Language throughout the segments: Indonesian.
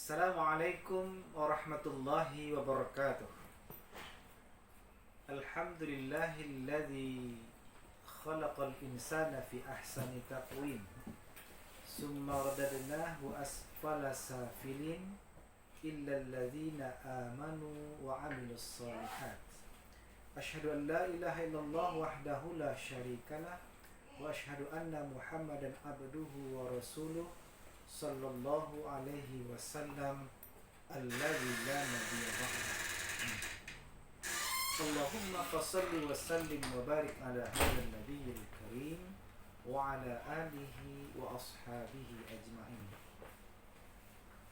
Assalamualaikum warahmatullahi wabarakatuh. Alhamdulillahilladzi khalaqal insana fi ahsani taqwim. Summa radadnahu asfala safilin illa alladhina amanu wa 'amilus shalihat. Asyhadu an la ilaha illallah wahdahu la syarikalah wa asyhadu anna Muhammadan abduhu wa rasuluh sallallahu alaihi wasallam alladzi la nabiyya ba'dah. Allahumma fassalli wa sallim wa barik ala hadzal nabiyil karim wa ala alihi wa ashabihi ajma'in.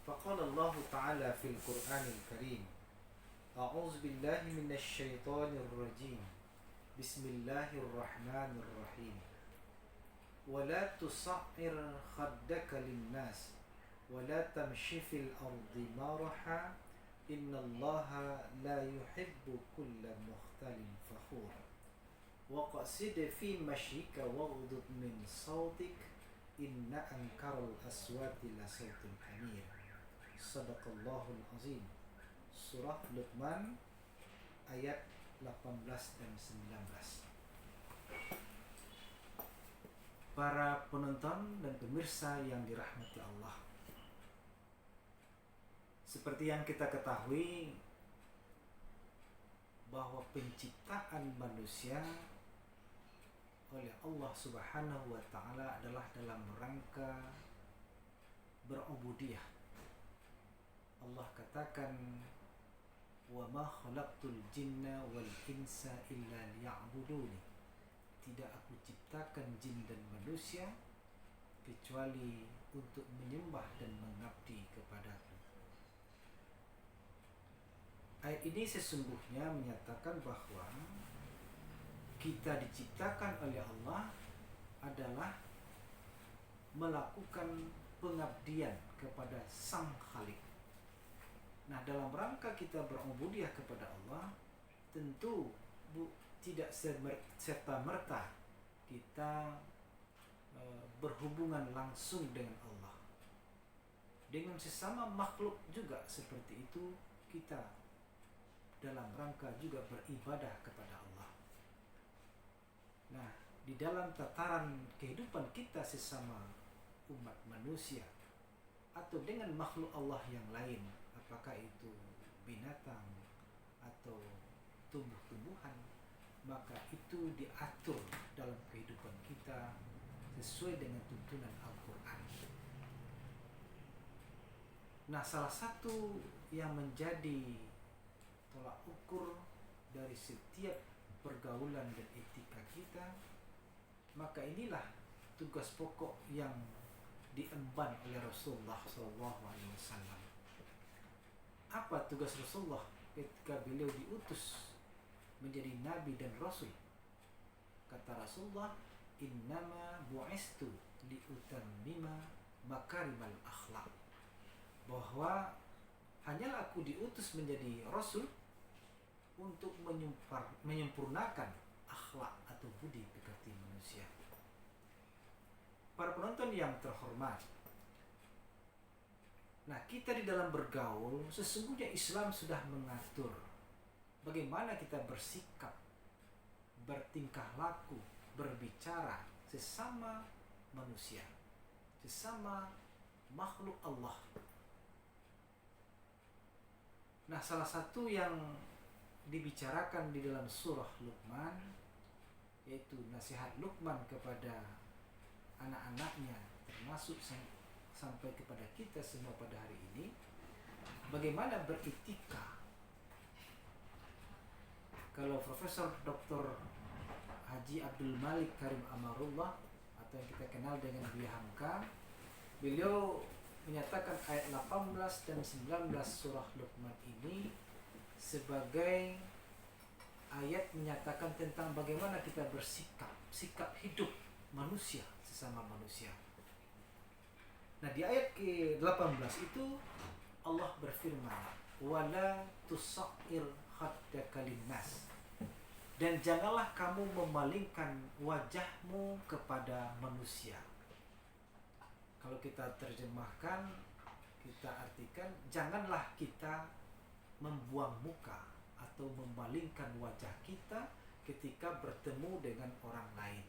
Faqala Allah ta'ala fil Qur'anil Karim, a'udzu billahi minasy syaithanir rajim. Bismillahirrahmanirrahim. ولا تصعر خدك للناس ولا تمشي في الأرض مرحا إن الله لا يحب كل مختال فخور وقصد في مشيك واغضض من صوتك إن أنكر الأصوات لصوت الحمير. صدق الله العظيم. Surah Luqman ayat 18 dan 19. Para penonton dan pemirsa yang dirahmati Allah, seperti yang kita ketahui bahwa penciptaan manusia oleh Allah Subhanahu wa Ta'ala adalah dalam rangka berubudiyah. Allah katakan, wa ma khalaqtul jinna wal insa illa liya'buduni. Tidak aku ciptakan jin dan manusia kecuali untuk menyembah dan mengabdi kepadaku. Ayat ini sesungguhnya menyatakan bahwa kita diciptakan oleh Allah adalah melakukan pengabdian kepada Sang Khalik. Nah, dalam rangka kita berubudiyah kepada Allah, tentu tidak serta-merta kita berhubungan langsung dengan Allah. Dengan sesama makhluk juga seperti itu, kita dalam rangka juga beribadah kepada Allah. Nah, di dalam tataran kehidupan kita sesama umat manusia atau dengan makhluk Allah yang lain, apakah itu binatang atau tumbuh-tumbuhan, maka itu diatur dalam kehidupan kita sesuai dengan tuntunan Al-Quran. Nah, salah satu yang menjadi tolak ukur dari setiap pergaulan dan etika kita, maka inilah tugas pokok yang diemban oleh Rasulullah SAW. Apa tugas Rasulullah ketika beliau diutus menjadi nabi dan rasul? Kata Rasulullah, innama bu'istu liutammima makarimal akhlak, bahwa hanyalah aku diutus menjadi rasul untuk menyempurnakan akhlak atau budi pekerti manusia. Para penonton yang terhormat, nah, kita di dalam bergaul, sesungguhnya Islam sudah mengatur bagaimana kita bersikap, bertingkah laku, berbicara sesama manusia, sesama makhluk Allah. Nah, salah satu yang dibicarakan di dalam surah Luqman, yaitu nasihat Luqman kepada anak-anaknya, termasuk sampai kepada kita semua pada hari ini, bagaimana beretika. Kalau Profesor Dr. Haji Abdul Malik Karim Amarullah, atau yang kita kenal dengan Buya Hamka, beliau menyatakan ayat 18 dan 19 surah Luqman ini sebagai ayat menyatakan tentang bagaimana kita bersikap, sikap hidup manusia sesama manusia. Nah, di ayat ke-18 itu Allah berfirman, wala tusa'ir khaddaka linnas, dan janganlah kamu memalingkan wajahmu kepada manusia. Kalau kita terjemahkan, kita artikan sampaikan, janganlah kita membuang muka atau memalingkan wajah kita ketika bertemu dengan orang lain.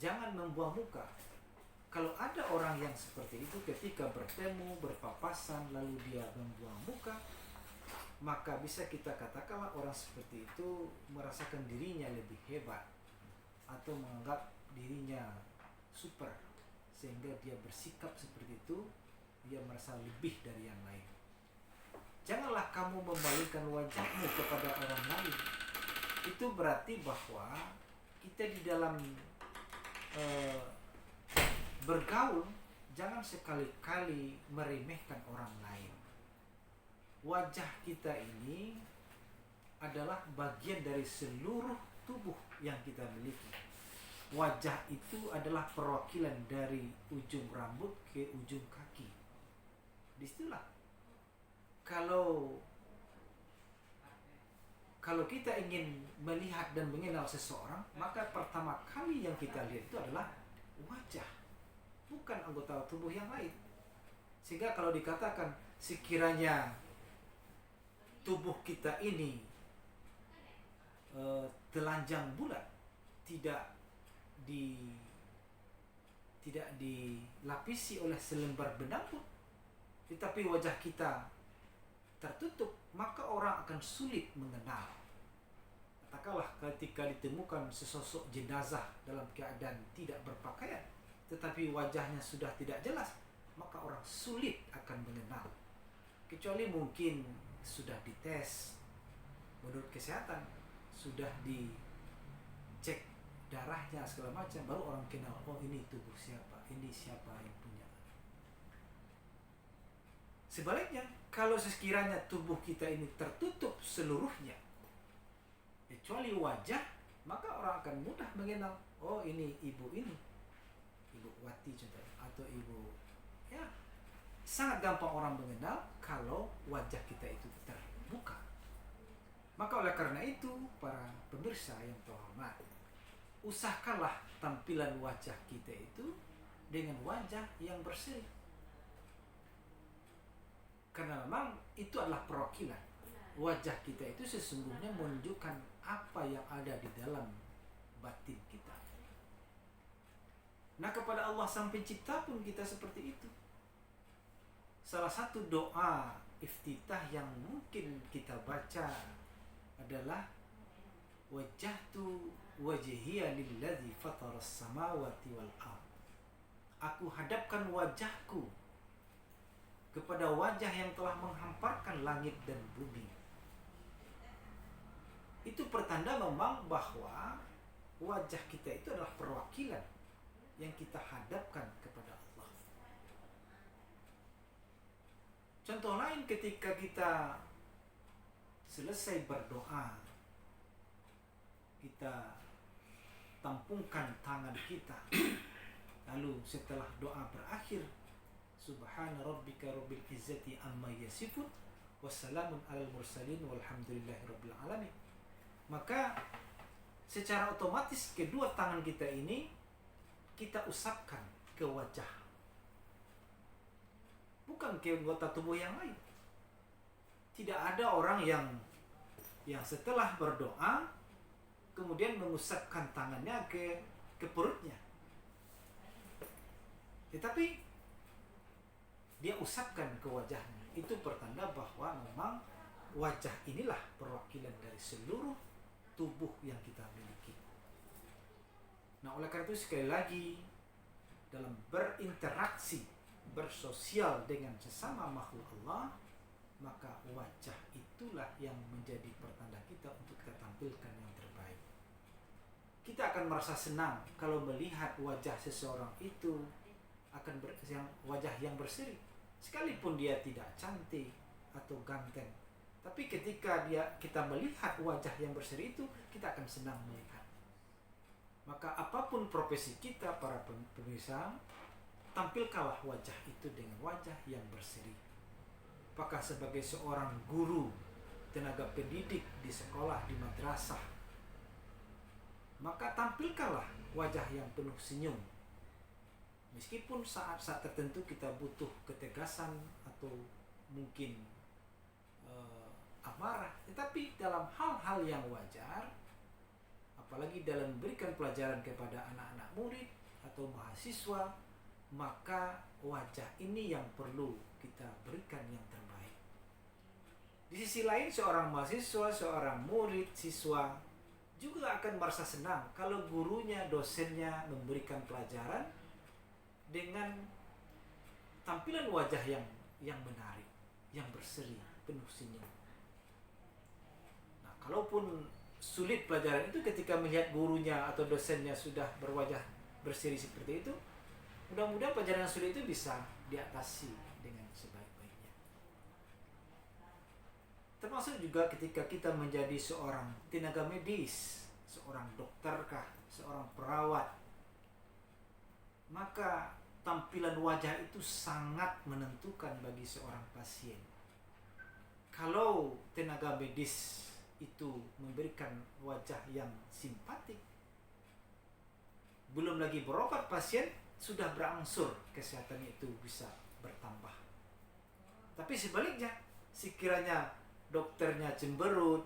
Jangan membuang muka. Kalau ada orang yang seperti itu ketika bertemu, berpapasan, lalu dia membuang muka, maka bisa kita katakanlah orang seperti itu merasakan dirinya lebih hebat atau menganggap dirinya super, sehingga dia bersikap seperti itu, dia merasa lebih dari yang lain. Janganlah kamu membalikkan wajahmu kepada orang lain. Itu berarti bahwa kita di dalam bergaul, jangan sekali-kali meremehkan orang lain. Wajah kita ini adalah bagian dari seluruh tubuh yang kita miliki. Wajah itu adalah perwakilan dari ujung rambut ke ujung kaki. Disitulah kalau kita ingin melihat dan mengenal seseorang, maka pertama kali yang kita lihat itu adalah wajah, bukan anggota tubuh yang lain. Sehingga kalau dikatakan sekiranya tubuh kita ini telanjang bulat, tidak dilapisi oleh selembar benang pun, tetapi wajah kita tertutup, maka orang akan sulit mengenal. Katakanlah ketika ditemukan sesosok jenazah dalam keadaan tidak berpakaian, tetapi wajahnya sudah tidak jelas, maka orang sulit akan mengenal. Kecuali mungkin sudah dites menurut kesehatan, sudah dicek darahnya segala macam, baru orang kenal, oh ini tubuh siapa, ini siapa yang punya. Sebaliknya, kalau sekiranya tubuh kita ini tertutup seluruhnya kecuali wajah, maka orang akan mudah mengenal, oh ini ibu Wati contohnya, atau ibu, ya sangat gampang orang mengenal kalau wajah kita itu terbuka. Maka oleh karena itu, para pemirsa yang terhormat, usahakanlah tampilan wajah kita itu dengan wajah yang bersih. Karena memang itu adalah perwakilan. Wajah kita itu sesungguhnya menunjukkan apa yang ada di dalam batin kita. Nah, kepada Allah Sang Pencipta pun kita seperti itu. Salah satu doa iftitah yang mungkin kita baca adalah wajjahtu wajhiya lilladzi fataras samawati wal ardh. Aku hadapkan wajahku kepada wajah yang telah menghamparkan langit dan bumi. Itu pertanda memang bahwa wajah kita itu adalah perwakilan yang kita hadapkan kepada Allah. Contoh lain, ketika kita selesai berdoa, kita tampungkan tangan kita, lalu setelah doa berakhir, Subhana rabbika rabbil izzati amma yasifun wassalamun alal mursalin walhamdulillahi rabbil alamin. Maka secara otomatis kedua tangan kita ini kita usapkan ke wajah, bukan ke anggota tubuh yang lain. Tidak ada orang yang setelah berdoa kemudian mengusapkan tangannya ke perutnya, tetapi dia usapkan ke wajahnya. Itu pertanda bahwa memang wajah inilah perwakilan dari seluruh tubuh yang kita miliki. Nah, oleh karena itu sekali lagi, dalam berinteraksi, bersosial dengan sesama makhluk Allah, maka wajah itulah yang menjadi pertanda kita untuk kita tampilkan yang terbaik. Kita akan merasa senang kalau melihat wajah seseorang itu akan wajah yang berseri, sekalipun dia tidak cantik atau ganteng. Tapi ketika kita melihat wajah yang berseri itu, kita akan senang melihat. Maka apapun profesi kita, para pemirsa, tampilkanlah wajah itu dengan wajah yang berseri. Apakah sebagai seorang guru, tenaga pendidik di sekolah, di madrasah, maka tampilkanlah wajah yang penuh senyum. Meskipun saat-saat tertentu kita butuh ketegasan atau mungkin amarah, tetapi dalam hal-hal yang wajar, apalagi dalam memberikan pelajaran kepada anak-anak murid atau mahasiswa, maka wajah ini yang perlu kita berikan yang terbaik. Di sisi lain, seorang mahasiswa, seorang murid, siswa juga akan merasa senang kalau gurunya, dosennya memberikan pelajaran dengan tampilan wajah yang menarik, yang berseri, penuh senyum. Nah, kalaupun sulit pelajaran itu ketika melihat gurunya atau dosennya sudah berwajah berseri seperti itu, mudah-mudahan pelajaran yang sulit itu bisa diatasi dengan sebaik-baiknya. Termasuk juga ketika kita menjadi seorang tenaga medis, seorang dokter kah, seorang perawat, maka tampilan wajah itu sangat menentukan bagi seorang pasien. Kalau tenaga medis itu memberikan wajah yang simpatik, belum lagi berobat, pasien sudah berangsur kesehatannya itu bisa bertambah. Tapi sebaliknya, sekiranya dokternya cemberut,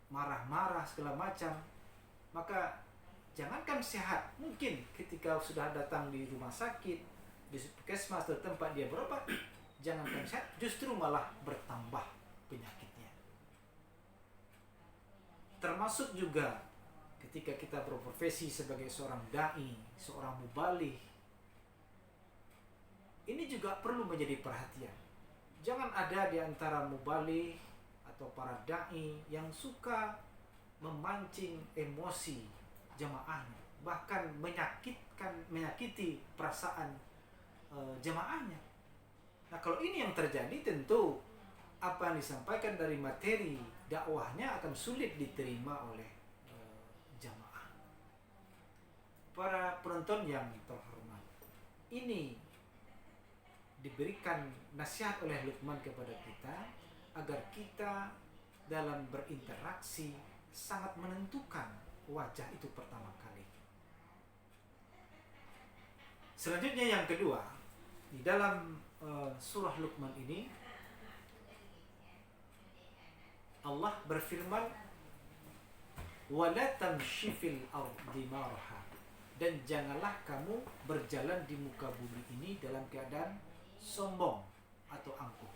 marah-marah segala macam, maka jangankan sehat, mungkin ketika sudah datang di rumah sakit, di puskesmas atau tempat dia berobat, jangankan sehat, justru malah bertambah penyakitnya. Termasuk juga ketika kita berprofesi sebagai seorang dai, seorang mubaligh, ini juga perlu menjadi perhatian. Jangan ada di antara mubaligh atau para dai yang suka memancing emosi jamaahnya, bahkan menyakiti perasaan jamaahnya. Nah, kalau ini yang terjadi, tentu apa yang disampaikan dari materi dakwahnya akan sulit diterima oleh jamaah. Para penonton yang terhormat, ini diberikan nasihat oleh Luqman kepada kita agar kita dalam berinteraksi sangat menentukan wajah itu pertama kali. Selanjutnya yang kedua, di dalam surah Luqman ini Allah berfirman, "Wala tamshi fil ardi marha." Dan janganlah kamu berjalan di muka bumi ini dalam keadaan sombong atau angkuh.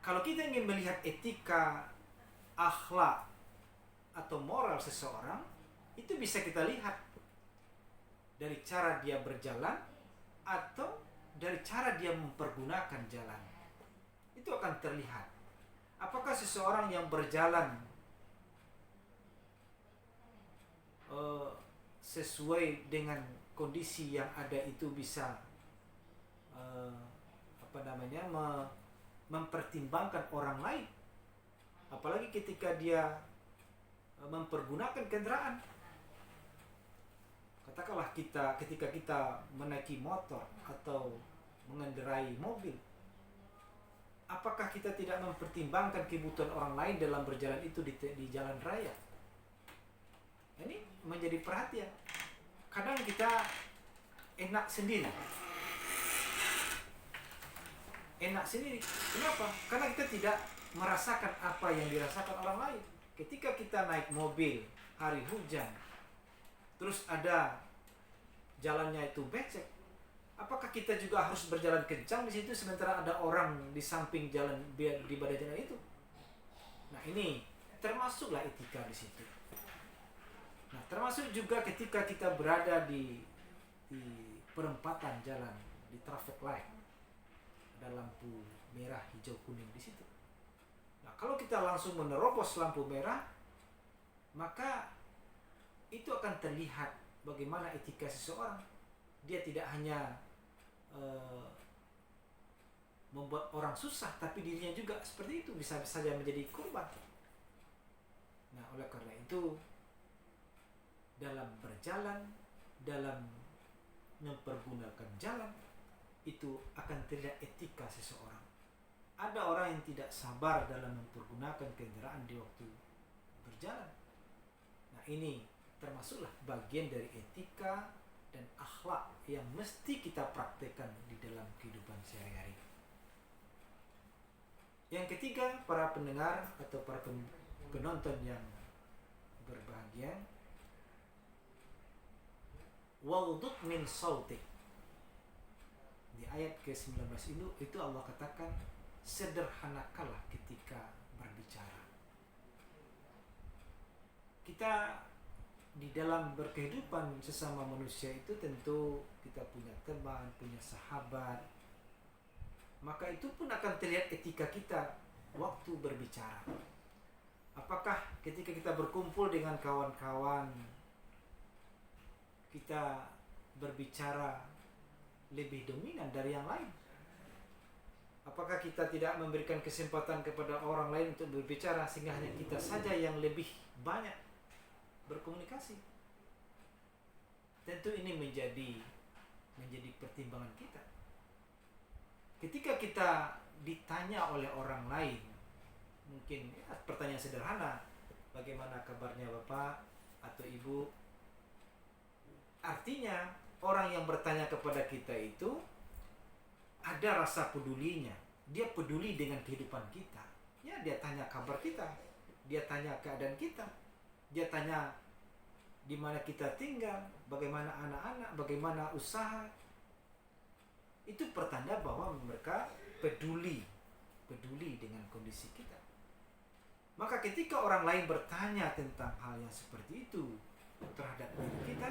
Kalau kita ingin melihat etika, akhlak atau moral seseorang, itu bisa kita lihat dari cara dia berjalan atau dari cara dia mempergunakan jalan. Itu akan terlihat. Apakah seseorang yang berjalan sesuai dengan kondisi yang ada itu bisa mempertimbangkan orang lain, apalagi ketika dia mempergunakan kendaraan. Katakanlah ketika kita menaiki motor atau mengendarai mobil, apakah kita tidak mempertimbangkan kebutuhan orang lain dalam berjalan itu di jalan raya? Ini menjadi perhatian. Kadang kita enak sendiri. Kenapa? Karena kita tidak merasakan apa yang dirasakan orang lain. Ketika kita naik mobil hari hujan, terus ada jalannya itu becek, apakah kita juga harus berjalan kencang di situ sementara ada orang di samping jalan di badan jalan itu? Nah, ini termasuklah etika di situ. Nah, termasuk juga ketika kita berada di perempatan jalan, di traffic light, ada lampu merah, hijau, kuning di situ. Nah, kalau kita langsung menerobos lampu merah, maka itu akan terlihat bagaimana etika seseorang. Dia tidak hanya membuat orang susah, tapi dirinya juga seperti itu, bisa saja menjadi korban. Nah, oleh karena itu, dalam berjalan, dalam mempergunakan jalan, itu akan terlihat etika seseorang. Ada orang yang tidak sabar dalam mempergunakan kendaraan di waktu berjalan. Nah, ini termasuklah bagian dari etika dan akhlak yang mesti kita praktekkan di dalam kehidupan sehari-hari. Yang ketiga, para pendengar atau para penonton yang berbahagia, waghdud min sautik. Di ayat ke-19 itu Allah katakan, sederhanakanlah ketika berbicara. Kita di dalam berkehidupan sesama manusia itu tentu kita punya teman, punya sahabat. Maka itu pun akan terlihat etika kita waktu berbicara. Apakah ketika kita berkumpul dengan kawan-kawan, kita berbicara lebih dominan dari yang lain? Apakah kita tidak memberikan kesempatan kepada orang lain untuk berbicara sehingga hanya kita saja yang lebih banyak berkomunikasi? Tentu ini menjadi pertimbangan kita. Ketika kita ditanya oleh orang lain, mungkin pertanyaan sederhana, bagaimana kabarnya Bapak atau Ibu? Artinya orang yang bertanya kepada kita itu ada rasa pedulinya. Dia peduli dengan kehidupan kita. Ya, dia tanya kabar kita, dia tanya keadaan kita, dia tanya di mana kita tinggal, bagaimana anak-anak, bagaimana usaha. Itu pertanda bahwa mereka peduli dengan kondisi kita. Maka ketika orang lain bertanya tentang hal yang seperti itu terhadap diri kita,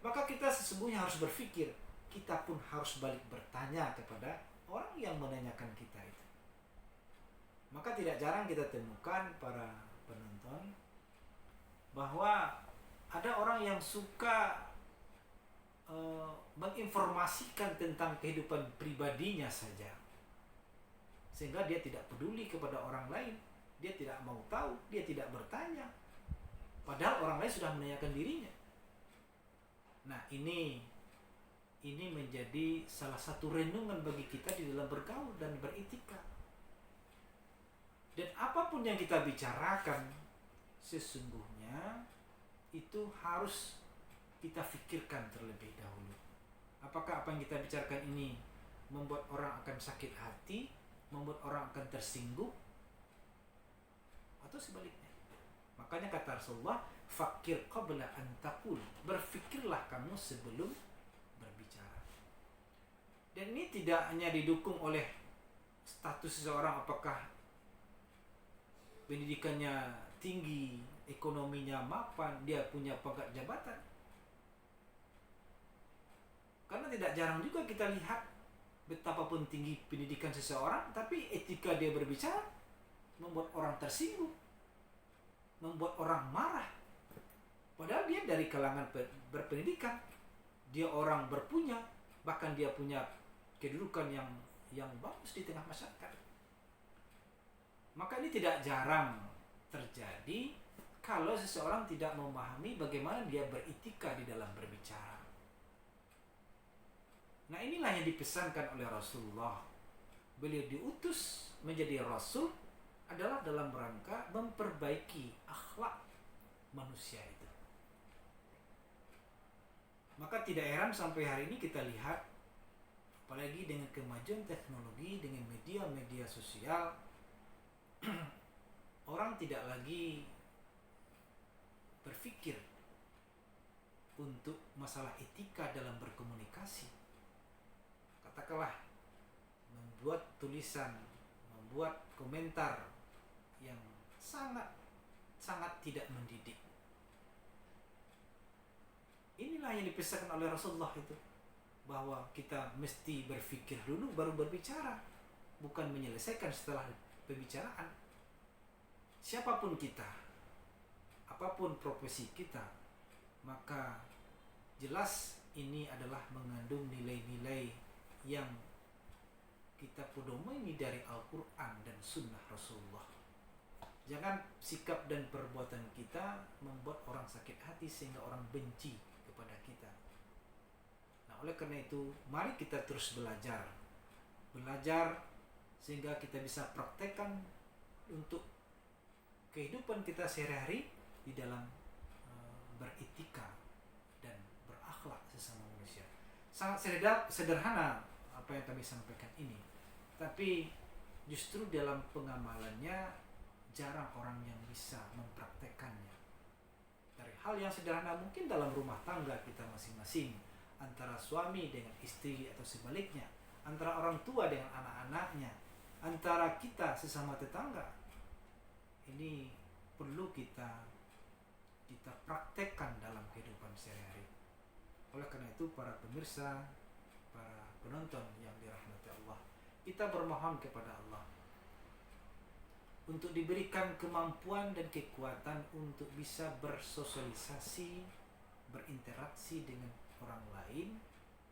maka kita sesungguhnya harus berpikir, kita pun harus balik bertanya kepada orang yang menanyakan kita itu. Maka tidak jarang kita temukan para penonton bahwa ada orang yang suka menginformasikan tentang kehidupan pribadinya saja, sehingga dia tidak peduli kepada orang lain, dia tidak mau tahu, dia tidak bertanya, padahal orang lain sudah menanyakan dirinya. Nah, ini menjadi salah satu renungan bagi kita di dalam bergaul dan beretika. Dan apapun yang kita bicarakan, sesungguhnya itu harus kita pikirkan terlebih dahulu. Apakah apa yang kita bicarakan ini membuat orang akan sakit hati, membuat orang akan tersinggung, atau sebaliknya? Makanya kata Rasulullah, fakir qabla an taqul, berfikirlah kamu sebelum berbicara. Dan ini tidak hanya didukung oleh status seseorang, apakah pendidikannya tinggi, ekonominya mapan, dia punya pangkat jabatan. Karena tidak jarang juga kita lihat betapapun tinggi pendidikan seseorang, tapi etika dia berbicara membuat orang tersinggung, membuat orang marah. Padahal dia dari kalangan berpendidikan, dia orang berpunya, bahkan dia punya kedudukan yang bagus di tengah masyarakat. Maka ini tidak jarang terjadi kalau seseorang tidak memahami bagaimana dia beretika di dalam berbicara. Nah, inilah yang dipesankan oleh Rasulullah. Beliau diutus menjadi Rasul adalah dalam rangka memperbaiki akhlak manusia itu. Maka tidak heran sampai hari ini kita lihat, apalagi dengan kemajuan teknologi, dengan media-media sosial, orang tidak lagi berpikir untuk masalah etika dalam berkomunikasi. Katakanlah membuat tulisan, membuat komentar yang sangat tidak mendidik. Inilah yang dipesankan oleh Rasulullah itu, bahwa kita mesti berpikir dulu baru berbicara, bukan menyelesaikan setelah pembicaraan. Siapapun kita, apapun profesi kita, maka jelas ini adalah mengandung nilai-nilai yang kita pedomani dari Al-Quran dan Sunnah Rasulullah. Jangan sikap dan perbuatan kita membuat orang sakit hati sehingga orang benci kepada kita. Nah, oleh karena itu, mari kita terus belajar sehingga kita bisa praktekkan untuk kehidupan kita sehari-hari di dalam beretika dan berakhlak sesama manusia. Sangat sederhana apa yang kami sampaikan ini, tapi justru dalam pengamalannya jarang orang yang bisa mempraktekannya. Dari hal yang sederhana mungkin dalam rumah tangga kita masing-masing, antara suami dengan istri atau sebaliknya, antara orang tua dengan anak-anaknya, antara kita sesama tetangga. Ini perlu kita praktekkan dalam kehidupan sehari-hari. Oleh karena itu para pemirsa, para penonton yang dirahmati Allah, kita bermohon kepada Allah untuk diberikan kemampuan dan kekuatan untuk bisa bersosialisasi, berinteraksi dengan orang lain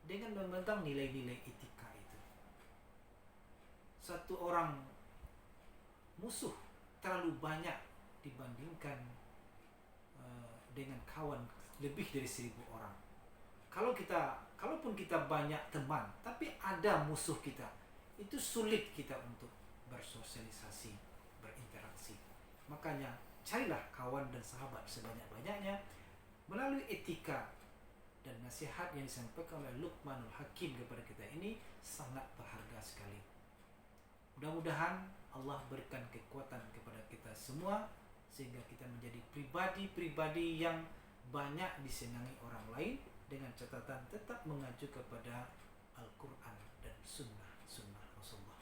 dengan memegang nilai-nilai etika itu. Satu orang musuh terlalu banyak dibandingkan dengan kawan lebih dari 1.000 orang. Kalaupun kita banyak teman, tapi ada musuh kita, itu sulit kita untuk bersosialisasi, berinteraksi. Makanya carilah kawan dan sahabat sebanyak-banyaknya melalui etika dan nasihat yang disampaikan oleh Luqmanul Hakim kepada kita ini sangat berharga sekali. Mudah-mudahan Allah berikan kekuatan kepada kita semua sehingga kita menjadi pribadi-pribadi yang banyak disenangi orang lain dengan catatan tetap mengacu kepada Al-Quran dan sunnah Rasulullah.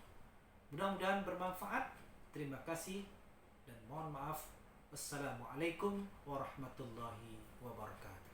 Mudah-mudahan bermanfaat. Terima kasih dan mohon maaf. Wassalamualaikum warahmatullahi wabarakatuh.